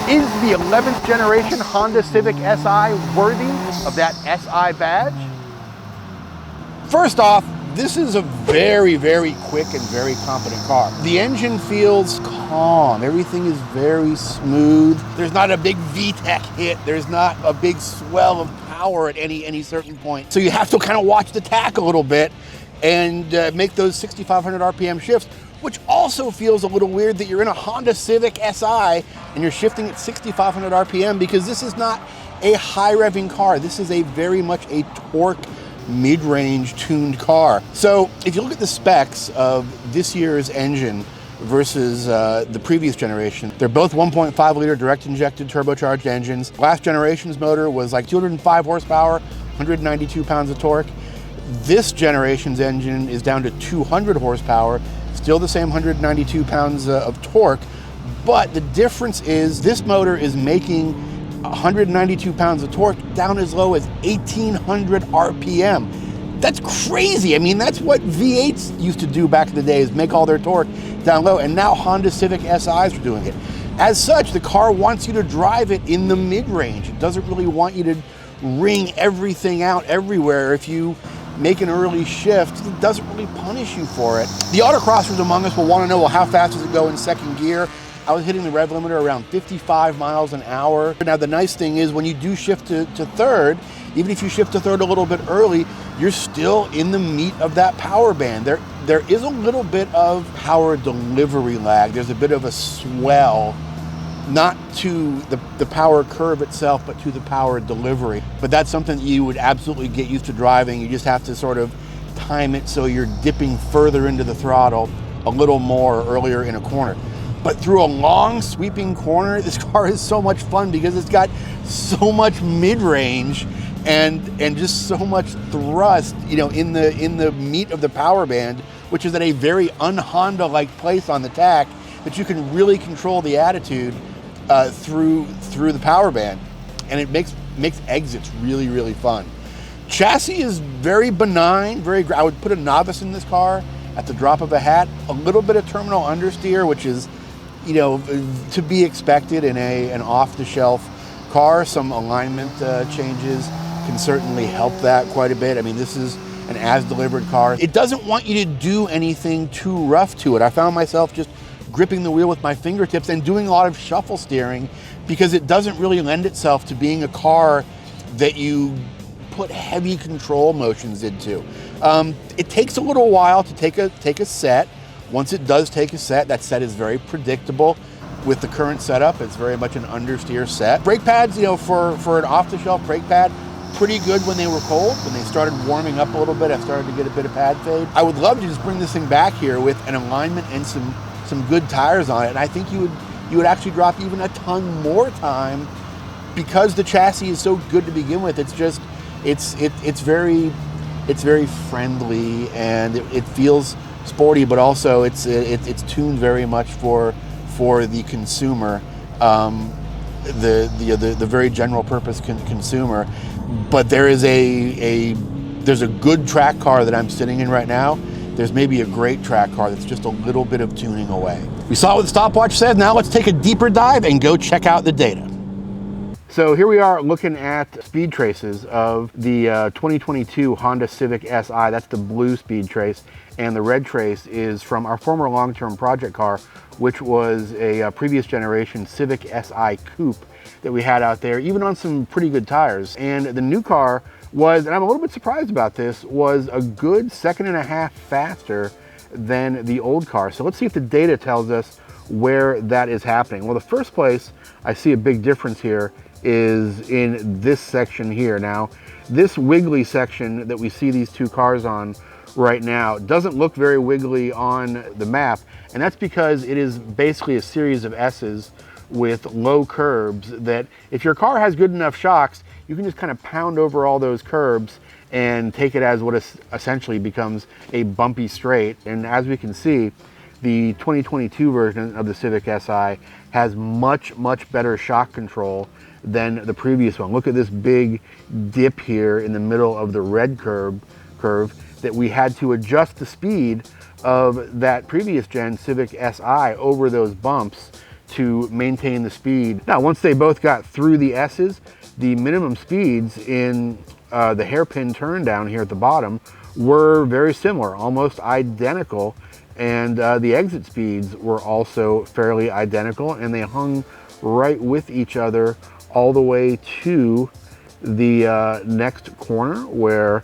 Is the 11th generation Honda Civic Si worthy of that SI badge? First off, this is a very, very quick and very competent car. The engine feels calm. Everything is very smooth. There's not a big VTEC hit. There's not a big swell of power at any certain point. So you have to kind of watch the tack a little bit and make those 6,500 RPM shifts, which also feels a little weird that you're in a Honda Civic Si and you're shifting at 6,500 RPM, because this is not a high revving car. This is very much a torque mid-range tuned car. So if you look at the specs of this year's engine versus the previous generation, they're both 1.5 liter direct injected turbocharged engines. Last generation's motor was like 205 horsepower, 192 pounds of torque. This generation's engine is down to 200 horsepower, still the same 192 pounds of torque, but the difference is this motor is making 192 pounds of torque down as low as 1,800 RPM. That's crazy. I mean, that's what V8s used to do back in the day, is make all their torque down low, and now Honda Civic SIs are doing it. As such, the car wants you to drive it in the mid-range. It doesn't really want you to wring everything out everywhere. If you make an early shift, it doesn't really punish you for it. The autocrossers among us will want to know, well, how fast does it go in second gear? I was hitting the rev limiter around 55 miles an hour. Now, the nice thing is when you do shift to third, even if you shift to third a little bit early, you're still in the meat of that power band. There is a little bit of power delivery lag. There's a bit of a swell, not to the power curve itself, but to the power delivery. But that's something that you would absolutely get used to driving. You just have to sort of time it so you're dipping further into the throttle a little more earlier in a corner. But through a long sweeping corner, this car is so much fun because it's got so much mid-range and just so much thrust, you know, in the meat of the power band, which is at a very un-Honda-like place on the tack, that you can really control the attitude through the power band, and it makes exits really, really fun. Chassis is very benign, I would put a novice in this car at the drop of a hat. A little bit of terminal understeer, which is, you know, to be expected in an off-the-shelf car. Some alignment changes can certainly help that quite a bit. I mean, this is an as-delivered car. It doesn't want you to do anything too rough to it. I found myself just gripping the wheel with my fingertips and doing a lot of shuffle steering because it doesn't really lend itself to being a car that you put heavy control motions into. It takes a little while to take a set. Once it does take a set, that set is very predictable. With the current setup, it's very much an understeer set. Brake pads, you know, for an off-the-shelf brake pad, pretty good when they were cold. When they started warming up a little bit, I started to get a bit of pad fade. I would love to just bring this thing back here with an alignment and some good tires on it, and I think you would actually drop even a ton more time because the chassis is so good to begin with. It's just it's very friendly, and it feels sporty, but also it's tuned very much for the consumer, the very general purpose consumer. But there is there's a good track car that I'm sitting in right now. There's maybe a great track car that's just a little bit of tuning away. We saw what the stopwatch said. Now let's take a deeper dive and go check out the data. So here we are looking at speed traces of the 2022 Honda Civic Si. That's the blue speed trace, and the red trace is from our former long-term project car, which was a previous generation Civic Si Coupe that we had out there, even on some pretty good tires. And the new car was, and I'm a little bit surprised about this, was a good second and a half faster than the old car. So let's see if the data tells us where that is happening. Well, the first place I see a big difference here is in this section here. Now, this wiggly section that we see these two cars on right now doesn't look very wiggly on the map, and that's because it is basically a series of S's with low curbs that if your car has good enough shocks, you can just kind of pound over all those curbs and take it as what essentially becomes a bumpy straight. And as we can see, the 2022 version of the Civic Si has much better shock control than the previous one. Look at this big dip here in the middle of the red curve that we had to adjust the speed of that previous gen Civic Si over those bumps to maintain the speed. Now, once they both got through the S's, the minimum speeds in the hairpin turn down here at the bottom were very similar, almost identical, and the exit speeds were also fairly identical, and they hung right with each other all the way to the next corner, where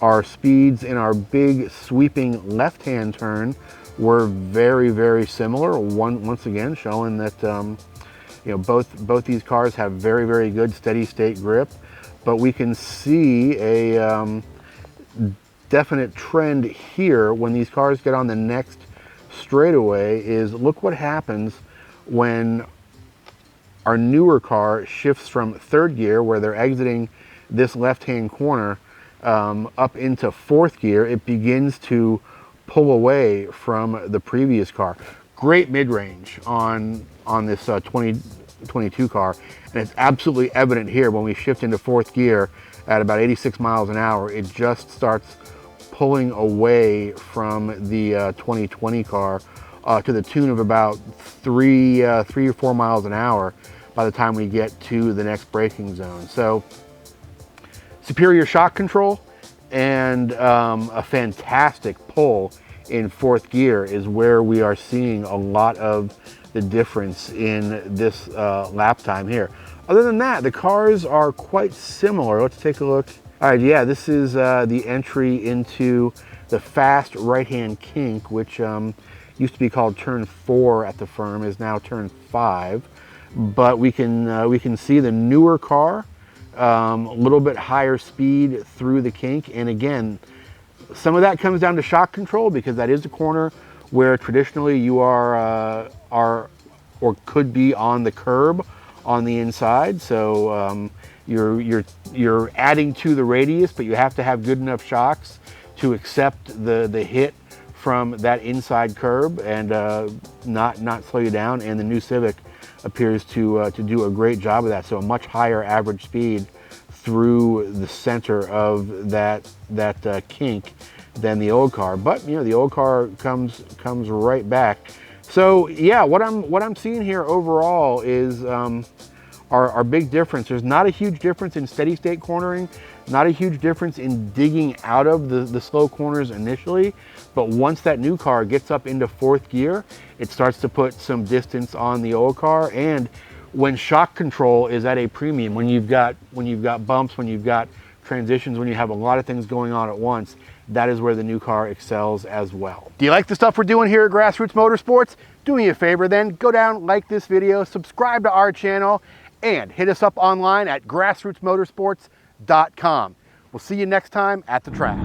our speeds in our big sweeping left-hand turn were very, very similar. Once again, showing that you know, both these cars have very, very good steady state grip, but we can see a definite trend here when these cars get on the next straightaway. Is look what happens when our newer car shifts from third gear, where they're exiting this left-hand corner, up into fourth gear. It begins to pull away from the previous car. Great mid-range on this 2022 car, and it's absolutely evident here when we shift into fourth gear at about 86 miles an hour. It just starts pulling away from the 2020 car to the tune of about 3 or 4 miles an hour by the time we get to the next braking zone. So superior shock control and a fantastic pull in fourth gear is where we are seeing a lot of the difference in this lap time here. Other than that, the cars are quite similar. Let's take a look. All right, yeah, this is the entry into the fast right-hand kink, which used to be called turn 4 at the firm, is now turn 5. But we can see the newer car, a little bit higher speed through the kink, and again, some of that comes down to shock control, because that is a corner where traditionally you are or could be on the curb on the inside. So you're adding to the radius, but you have to have good enough shocks to accept the hit from that inside curb and not slow you down. And the new Civic appears to do a great job of that. So a much higher average speed through the center of that kink than the old car. But you know, the old car comes right back. So yeah, what I'm seeing here overall is our big difference. There's not a huge difference in steady state cornering, not a huge difference in digging out of the slow corners initially, but once that new car gets up into fourth gear, it starts to put some distance on the old car. And when shock control is at a premium, when you've got bumps, when you've got transitions, when you have a lot of things going on at once, that is where the new car excels as well. Do you like the stuff we're doing here at Grassroots Motorsports? Do me a favor then, go down, like this video, subscribe to our channel, and hit us up online at grassrootsmotorsports.com. We'll see you next time at the track.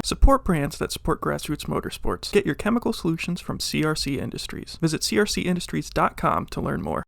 Support brands that support Grassroots Motorsports. Get your chemical solutions from CRC Industries. Visit crcindustries.com to learn more.